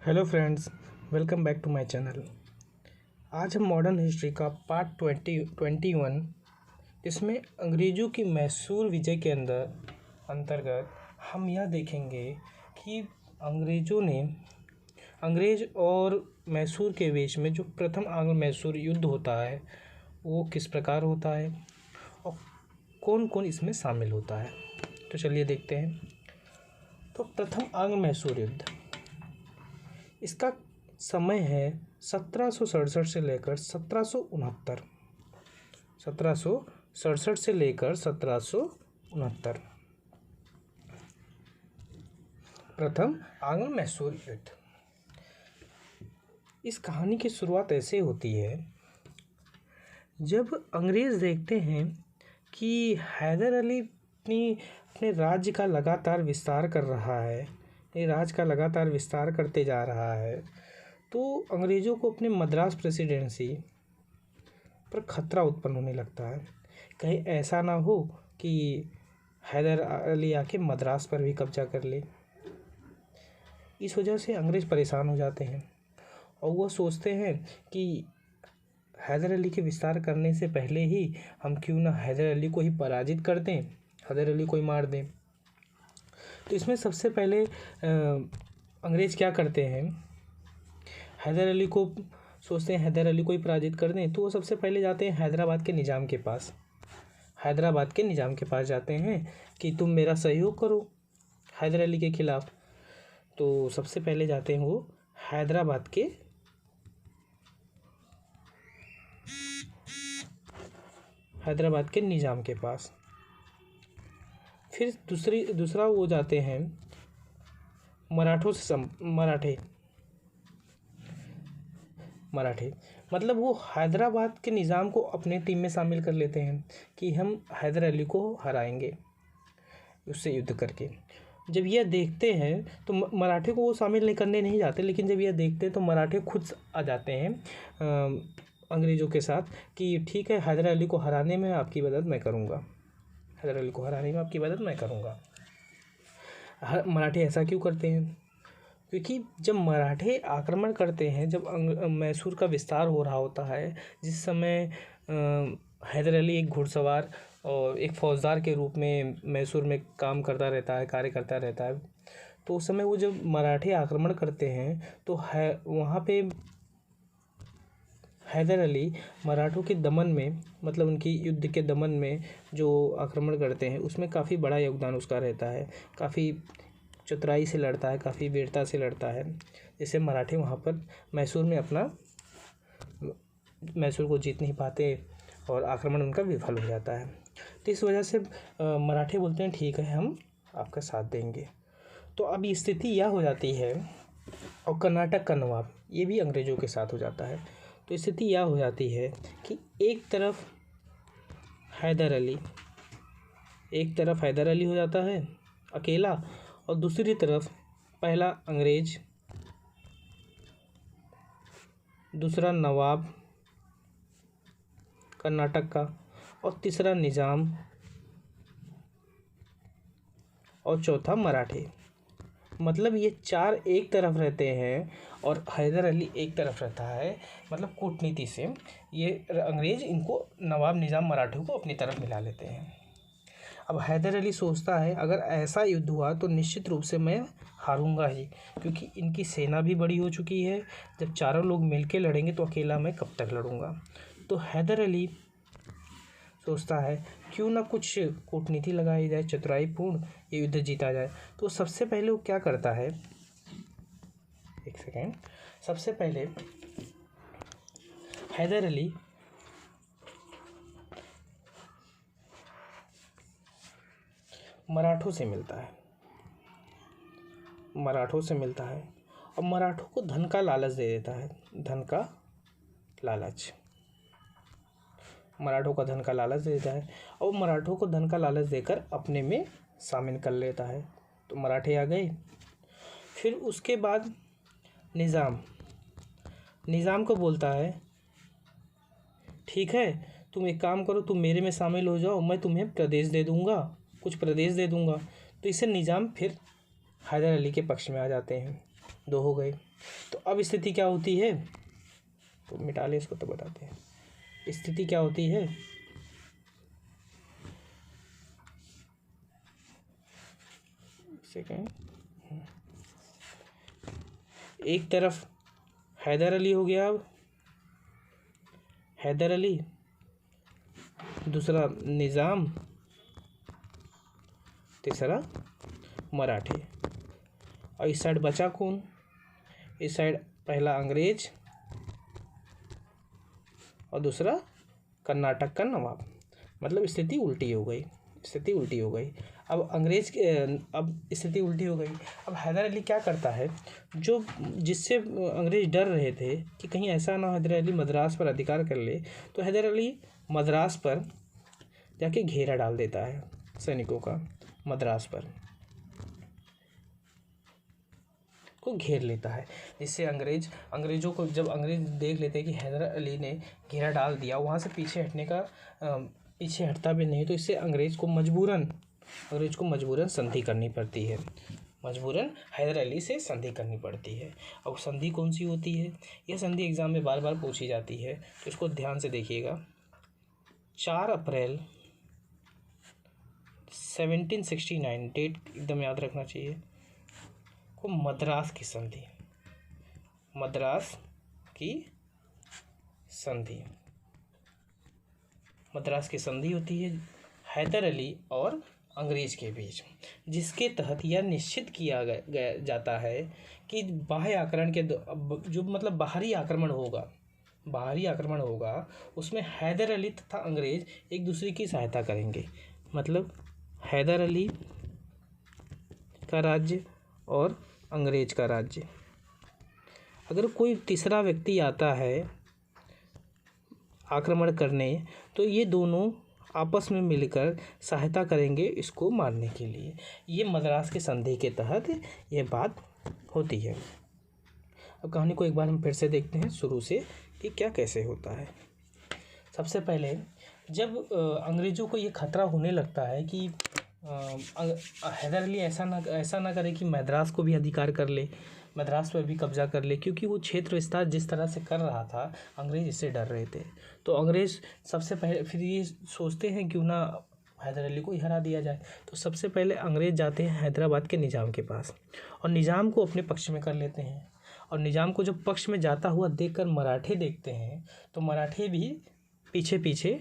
Hello friends, welcome back to my channel. आज हम modern history का पार्ट 21 इसमें अंग्रेज़ों की मैसूर विजय के अंतर्गत हम यह देखेंगे कि अंग्रेज़ और मैसूर के बीच में जो प्रथम आंग्ल मैसूर युद्ध होता है वो किस प्रकार होता है और कौन कौन इसमें शामिल होता है। तो चलिए देखते हैं। तो प्रथम आंग्ल मैसूर युद्ध, इसका समय है 1767 से लेकर 1769। 1767 से लेकर 1769 प्रथम आंग्ल मैसूर युद्ध। इस कहानी की शुरुआत ऐसे होती है जब अंग्रेज़ देखते हैं कि हैदर अली अपने राज्य का लगातार विस्तार कर रहा है, राज्य का लगातार विस्तार करते जा रहा है, तो अंग्रेज़ों को अपने मद्रास प्रेसिडेंसी पर खतरा उत्पन्न होने लगता है। कहीं ऐसा ना हो कि हैदर अली आके मद्रास पर भी कब्जा कर ले। इस वजह से अंग्रेज़ परेशान हो जाते हैं और वह सोचते हैं कि हैदर अली के विस्तार करने से पहले ही हम क्यों ना हैदर अली को ही पराजित कर दें, हैदर अली को ही मार दें। तो इसमें सबसे पहले अंग्रेज़ क्या करते हैं, हैदर अली को सोचते हैं हैदर अली को ही पराजित कर दें, तो वो सबसे पहले जाते हैं हैदराबाद के निज़ाम के पास। हैदराबाद के निज़ाम के पास जाते हैं कि तुम मेरा सहयोग करो हैदर अली के ख़िलाफ़। तो सबसे पहले जाते हैं वो हैदराबाद के निज़ाम के पास। फिर दूसरा वो जाते हैं मराठे मतलब वो हैदराबाद के निज़ाम को अपने टीम में शामिल कर लेते हैं कि हम हैदर अली को हराएंगे उससे युद्ध करके। जब यह देखते हैं तो मराठे को वो शामिल नहीं जाते, लेकिन जब यह देखते हैं तो मराठे खुद आ जाते हैं अंग्रेज़ों के साथ कि ठीक है, हैदर अली को हराने में आपकी मदद मैं करूँगा, हैदर अली को हराने में आपकी मदद मैं करूँगा। मराठे ऐसा क्यों करते हैं? क्योंकि जब मराठे आक्रमण करते हैं, जब मैसूर का विस्तार हो रहा होता है, जिस समय हैदर अली एक घुड़सवार और एक फौजदार के रूप में मैसूर में कार्य करता रहता है, तो उस समय वो जब मराठे आक्रमण करते हैं तो वहाँ पे हैदर अली मराठों के दमन में, मतलब उनकी युद्ध के दमन में जो आक्रमण करते हैं उसमें काफ़ी बड़ा योगदान उसका रहता है। काफ़ी चतुराई से लड़ता है, काफ़ी वीरता से लड़ता है, जिससे मराठे वहाँ पर मैसूर को जीत नहीं पाते और आक्रमण उनका विफल हो जाता है। तो इस वजह से मराठे बोलते हैं ठीक है, हम आपका साथ देंगे। तो अब स्थिति यह हो जाती है, और कर्नाटक का नवाब ये भी अंग्रेज़ों के साथ हो जाता है। तो स्थिति यह हो जाती है कि एक तरफ हैदर अली हो जाता है अकेला, और दूसरी तरफ पहला अंग्रेज, दूसरा नवाब कर्नाटक का, और तीसरा निज़ाम, और चौथा मराठे। मतलब ये चार एक तरफ रहते हैं और हैदर अली एक तरफ रहता है। मतलब कूटनीति से ये अंग्रेज़ इनको नवाब, निज़ाम, मराठों को अपनी तरफ मिला लेते हैं। अब हैदर अली सोचता है अगर ऐसा युद्ध हुआ तो निश्चित रूप से मैं हारूंगा ही, क्योंकि इनकी सेना भी बड़ी हो चुकी है। जब चारों लोग मिलके लड़ेंगे तो अकेला मैं कब तक लड़ूंगा। तो हैदर अली सोचता है क्यों ना कुछ कूटनीति लगाई जाए, चतुराईपूर्ण ये युद्ध जीता जाए। तो सबसे पहले वो क्या करता है, सबसे पहले हैदर अली मराठों से मिलता है और मराठों को धन का लालच दे देता है। मराठों का धन का लालच दे देता है और मराठों को धन का लालच देकर अपने में शामिल कर लेता है। तो मराठे आ गए। फिर उसके बाद निज़ाम को बोलता है ठीक है, तुम एक काम करो, तुम मेरे में शामिल हो जाओ, मैं तुम्हें कुछ प्रदेश दे दूँगा। तो इससे निज़ाम फिर हैदर अली के पक्ष में आ जाते हैं। 2 हो गए। तो अब स्थिति क्या होती है, तो मिटा ले इसको तो बताते हैं। स्थिति क्या होती है, सेकेंड, एक तरफ हैदर अली हो गया, अब हैदर अली, दूसरा निज़ाम, तीसरा मराठे। और इस साइड बचा कौन, इस साइड पहला अंग्रेज और दूसरा कर्नाटक का नवाब। मतलब स्थिति उल्टी हो गई, स्थिति उल्टी हो गई। अब अब स्थिति उल्टी हो गई। अब हैदर अली क्या करता है, जो जिससे अंग्रेज डर रहे थे कि कहीं ऐसा ना हैदर अली मद्रास पर अधिकार कर ले, तो हैदर अली मद्रास पर जाके घेरा डाल देता है सैनिकों का, मद्रास पर को घेर लेता है, जिससे अंग्रेज़ों को, जब अंग्रेज़ देख लेते हैं कि हैदर अली ने घेरा डाल दिया, वहाँ से पीछे हटता भी नहीं, तो इससे अंग्रेज़ को मजबूरन संधि करनी पड़ती है, मजबूरन हैदर अली से संधि करनी पड़ती है। अब संधि कौन सी होती है, यह संधि एग्ज़ाम में बार बार पूछी जाती है, तो इसको ध्यान से देखिएगा। 4 अप्रैल 1769, डेट एकदम याद रखना चाहिए को, मद्रास की संधि, मद्रास की संधि होती है हैदर अली और अंग्रेज़ के बीच, जिसके तहत यह निश्चित किया जाता है कि बाह्य आक्रमण के जो मतलब बाहरी आक्रमण होगा उसमें हैदर अली तथा अंग्रेज़ एक दूसरे की सहायता करेंगे। मतलब हैदर अली का राज्य और अंग्रेज का राज्य, अगर कोई तीसरा व्यक्ति आता है आक्रमण करने, तो ये दोनों आपस में मिलकर सहायता करेंगे इसको मारने के लिए। ये मद्रास की संधि के तहत ये बात होती है। अब कहानी को एक बार हम फिर से देखते हैं शुरू से कि क्या कैसे होता है। सबसे पहले जब अंग्रेज़ों को ये खतरा होने लगता है कि हैदर अली ऐसा ना करे कि मद्रास को भी अधिकार कर ले, मद्रास पर भी कब्जा कर ले, क्योंकि वो क्षेत्र विस्तार जिस तरह से कर रहा था अंग्रेज़ इससे डर रहे थे। तो अंग्रेज़ सबसे पहले फिर ये सोचते हैं क्यों ना हैदर अली को ही हरा दिया जाए। तो सबसे पहले अंग्रेज़ जाते हैं हैदराबाद के निज़ाम के पास और निज़ाम को अपने पक्ष में कर लेते हैं। और निज़ाम को जब पक्ष में जाता हुआ देखकर मराठे देखते हैं, तो मराठे भी पीछे पीछे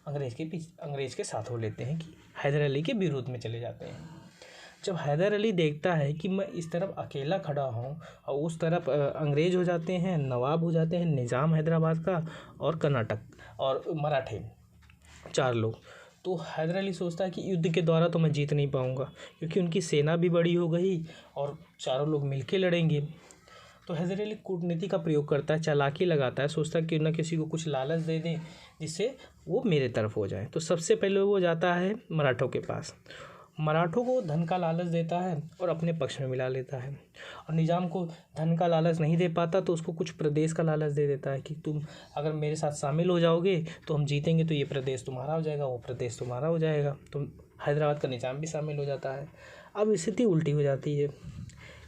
अंग्रेज़ के साथ हो लेते हैं कि हैदर अली के विरोध में चले जाते हैं। जब हैदर अली देखता है कि मैं इस तरफ अकेला खड़ा हूँ और उस तरफ अंग्रेज़ हो जाते हैं, नवाब हो जाते हैं, निज़ाम हैदराबाद का और कर्नाटक और मराठे, 4 लोग, तो हैदर अली सोचता है कि युद्ध के द्वारा तो मैं जीत नहीं पाऊँगा, क्योंकि उनकी सेना भी बड़ी हो गई और चारों लोग मिलके लड़ेंगे। तो हैदर अली कूटनीति का प्रयोग करता है, चालाकी लगाता है, सोचता है कि ना किसी को कुछ लालच दे दें जिससे वो मेरे तरफ हो जाए। तो सबसे पहले वो जाता है मराठों के पास, मराठों को धन का लालच देता है और अपने पक्ष में मिला लेता है। और निज़ाम को धन का लालच नहीं दे पाता तो उसको कुछ प्रदेश का लालच दे देता है कि तुम अगर मेरे साथ शामिल हो जाओगे तो हम जीतेंगे, तो ये प्रदेश तुम्हारा हो जाएगा, वो प्रदेश तुम्हारा हो जाएगा। तो हैदराबाद का निज़ाम भी शामिल हो जाता है। अब स्थिति उल्टी हो जाती है,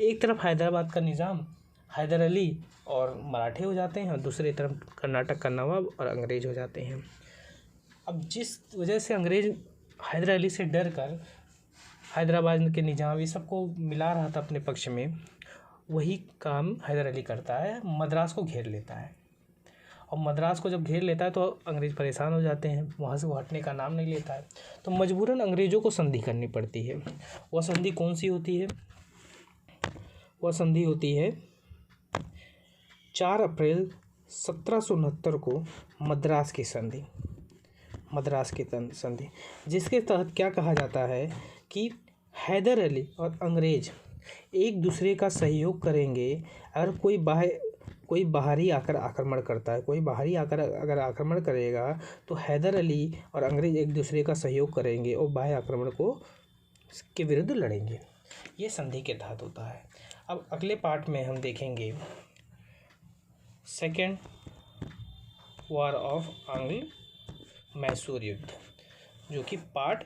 एक तरफ हैदराबाद का निज़ाम हैदर अली और मराठे हो जाते हैं और दूसरी तरफ कर्नाटक का नवाब और अंग्रेज़ हो जाते हैं। अब जिस वजह से अंग्रेज़ हैदर अली से डर कर हैदराबाद के निज़ाम ये सबको मिला रहा था अपने पक्ष में, वही काम हैदर अली करता है, मद्रास को घेर लेता है। और मद्रास को जब घेर लेता है तो अंग्रेज़ परेशान हो जाते हैं, वहाँ से वो हटने का नाम नहीं लेता है। तो मजबूरन अंग्रेज़ों को संधि करनी पड़ती है। वह संधि कौन सी होती है, वह संधि होती है 4 अप्रैल 1769 को मद्रास की संधि, जिसके तहत क्या कहा जाता है कि हैदर अली और अंग्रेज़ एक दूसरे का सहयोग करेंगे। अगर कोई बाहरी आकर आक्रमण करता है, कोई बाहरी आकर अगर आक्रमण करेगा तो हैदर अली और अंग्रेज़ एक दूसरे का सहयोग करेंगे और बाह्य आक्रमण के विरुद्ध लड़ेंगे। ये संधि के तहत होता है। अब अगले पार्ट में हम देखेंगे सेकेंड वॉर ऑफ आंग्ल मैसूर युद्ध, जो कि पार्ट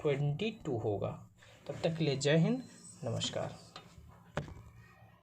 22 होगा। तब तक के लिए जय हिंद, नमस्कार।